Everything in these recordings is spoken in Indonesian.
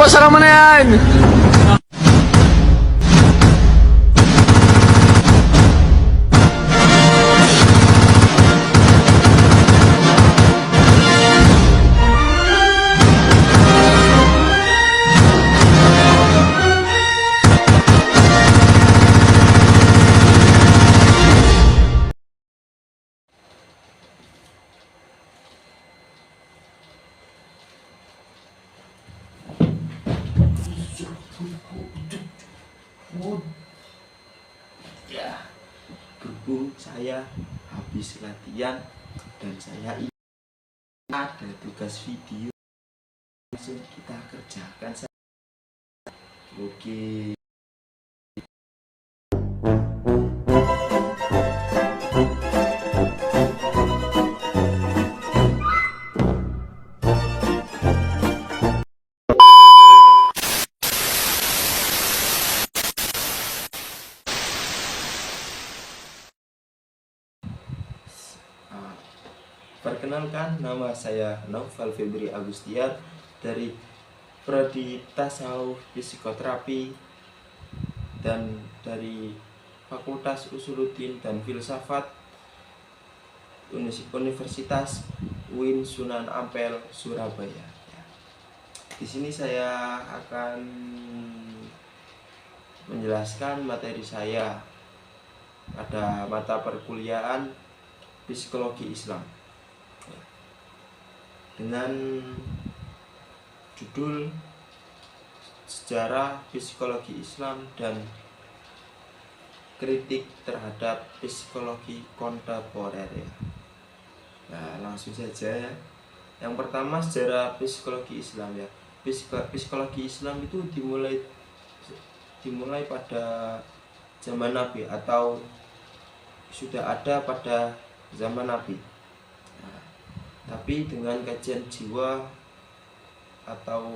pasara mo na yan! Ya, berhubung saya habis latihan dan saya ini ada tugas video, langsung kita kerjakan. Oke. Perkenalkan, nama saya Naufal Febri Agustian dari Prodi Tasawuf Psikoterapi dan dari Fakultas Usuluddin dan Filsafat Universitas UIN Sunan Ampel, Surabaya. Di sini saya akan menjelaskan materi saya pada mata perkuliahan Psikologi Islam dengan judul Sejarah Psikologi Islam dan Kritik terhadap Psikologi Kontemporer. Nah, langsung saja ya. Yang pertama, sejarah psikologi Islam ya. Psikologi Islam itu dimulai pada zaman Nabi atau sudah ada pada zaman Nabi. Tapi dengan kajian jiwa atau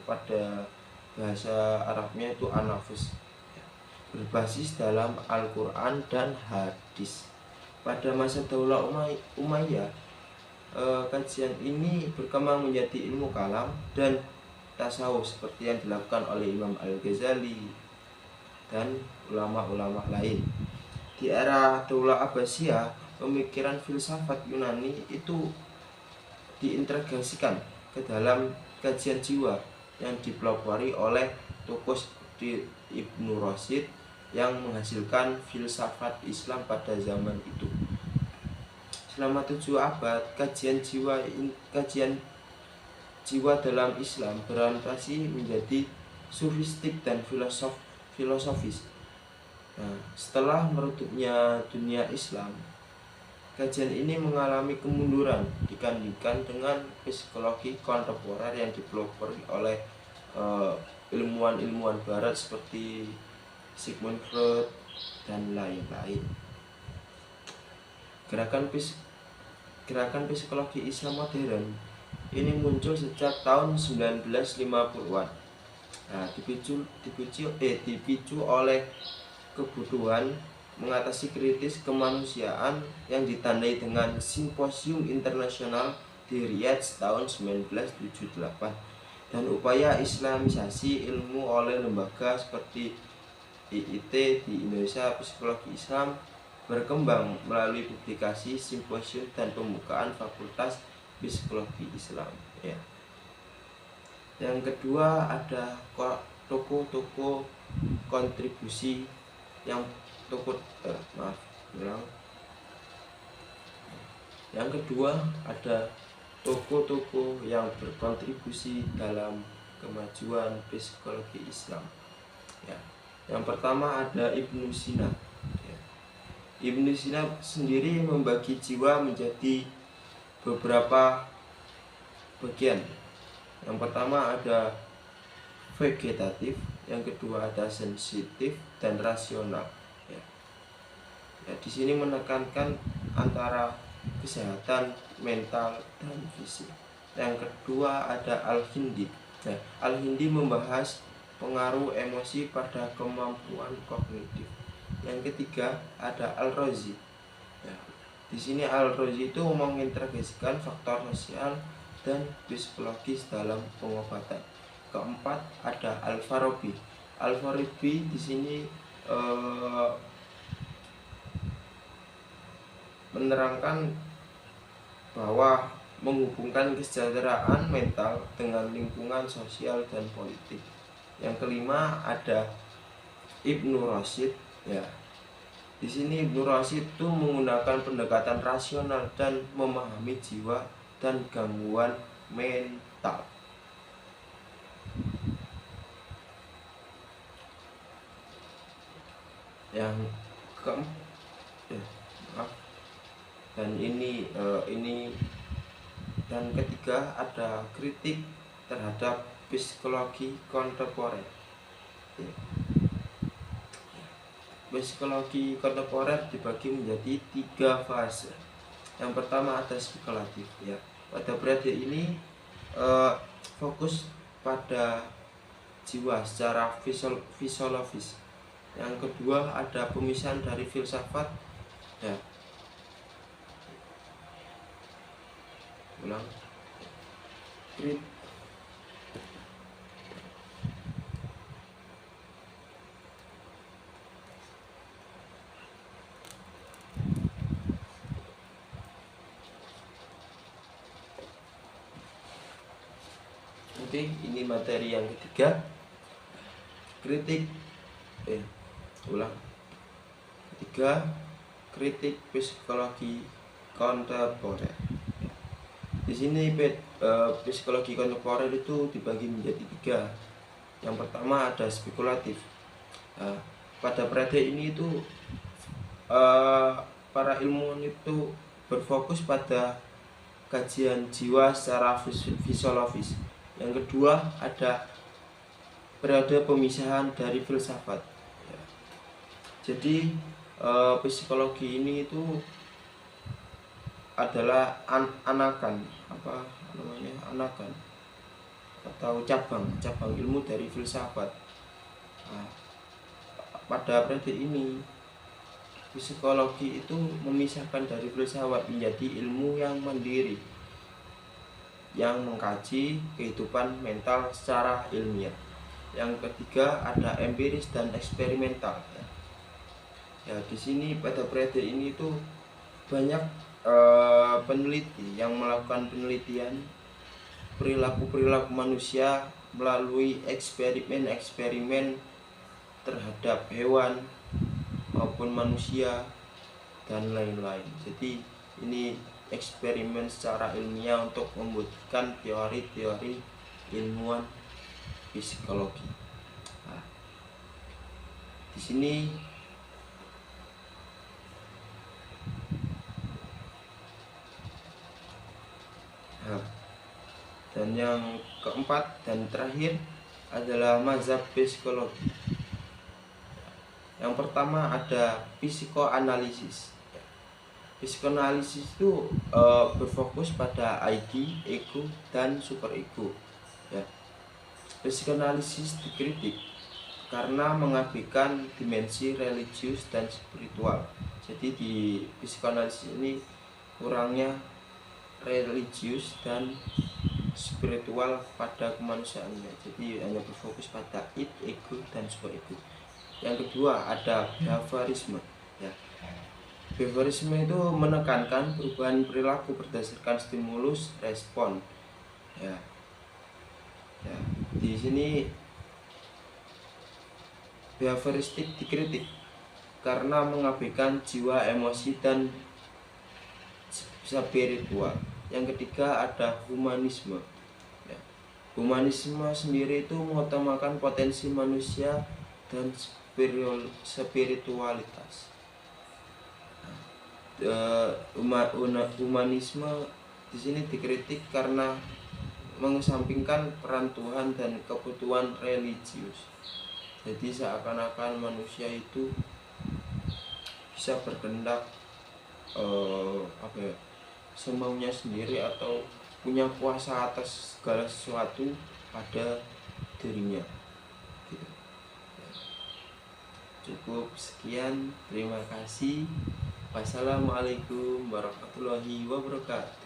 pada bahasa Arabnya itu an-nafs, berbasis dalam Al-Quran dan hadis. Pada masa Daulah Umayyah, kajian ini berkembang menjadi ilmu kalam dan tasawuf seperti yang dilakukan oleh Imam Al-Ghazali dan ulama-ulama lain. Di era Daulah Abbasiyah, pemikiran filsafat Yunani itu diintegrasikan ke dalam kajian jiwa yang dipelopori oleh tokoh seperti Ibnu Rushd yang menghasilkan filsafat Islam pada zaman itu. Selama 7 abad, kajian jiwa dalam Islam berorientasi menjadi sufistik dan filosofis. Nah, setelah meredupnya dunia Islam, kajian ini mengalami kemunduran dibandingkan dengan psikologi kontemporer yang dipelopori oleh ilmuwan-ilmuwan barat seperti Sigmund Freud dan lain-lain. Gerakan psikologi Islam modern ini muncul sejak tahun 1950-an. Nah, dipicu oleh kebutuhan mengatasi kritis kemanusiaan yang ditandai dengan Simposium Internasional di Riyadh tahun 1978 dan upaya islamisasi ilmu oleh lembaga seperti IIT di Indonesia. Psikologi Islam berkembang melalui publikasi, simposium, dan pembukaan Fakultas Psikologi Islam ya. Yang kedua, ada toko-toko kontribusi yang Yang kedua, ada tokoh-tokoh yang berkontribusi dalam kemajuan psikologi Islam ya. Yang pertama ada Ibnu Sina ya. Ibnu Sina sendiri membagi jiwa menjadi beberapa bagian. Yang pertama ada vegetatif, yang kedua ada sensitif dan rasional ya. Di sini menekankan antara kesehatan mental dan fisik. Yang kedua ada Al-Hindi. Nah, Al-Hindi membahas pengaruh emosi pada kemampuan kognitif. Yang ketiga ada Al-Razi. Ya, di sini Al-Razi itu mengintegrasikan faktor sosial dan psikologis dalam pengobatan. keempat ada Al-Farabi. Al-Farabi di sini menerangkan bahwa menghubungkan kesejahteraan mental dengan lingkungan sosial dan politik. Yang kelima ada Ibnu Rashid ya. Di sini Ibnu Rashid itu menggunakan pendekatan rasional dan memahami jiwa dan gangguan mental. Yang keempat dan ini dan ketiga ada kritik terhadap psikologi kontemporer. Psikologi kontemporer dibagi menjadi 3 fase. Yang pertama ada spekulatif ya. Pada periode ini fokus pada jiwa secara fisiologis. Yang kedua ada pemisahan dari filsafat ya. Ulang. Oke, ini materi yang ketiga. Kritik ketiga, kritik psikologi kontemporer. Di sini psikologi kontemporer itu dibagi menjadi 3. Yang pertama ada spekulatif. Pada periode ini itu para ilmuwan itu berfokus pada kajian jiwa secara fisiologis. Yang kedua ada periode pemisahan dari filsafat ya. Jadi psikologi ini itu adalah anakan atau cabang ilmu dari filsafat. Pada periode ini psikologi itu memisahkan dari filsafat menjadi ilmu yang mandiri yang mengkaji kehidupan mental secara ilmiah. Yang ketiga ada empiris dan eksperimental ya. Di sini pada periode ini itu banyak peneliti yang melakukan penelitian perilaku manusia melalui eksperimen terhadap hewan maupun manusia dan lain-lain. Jadi ini eksperimen secara ilmiah untuk membuktikan teori-teori ilmuwan psikologi. Di sini dan yang keempat dan terakhir adalah mazhab psikologi. Yang pertama ada psikoanalisis. Psikoanalisis itu berfokus pada ID, ego, dan superego ya. Psikoanalisis dikritik karena mengabaikan dimensi religius dan spiritual. Jadi di psikoanalisis ini kurangnya religius dan spiritual pada kemanusiaannya. Jadi hanya berfokus pada id, ego, dan superego. Yang kedua ada behaviorisme ya. Behaviorisme itu menekankan perubahan perilaku berdasarkan stimulus respon ya. Di sini behavioristik dikritik karena mengabaikan jiwa, emosi, dan spiritual. Yang ketiga ada humanisme ya. Humanisme sendiri itu mengutamakan potensi manusia dan spiritualitas. Humanisme di sini dikritik karena mengesampingkan peran Tuhan dan kebutuhan religius. Jadi seakan-akan manusia itu bisa berkehendak semaunya sendiri atau punya kuasa atas segala sesuatu pada dirinya. Gitu. Cukup sekian, terima kasih. Wassalamualaikum warahmatullahi wabarakatuh.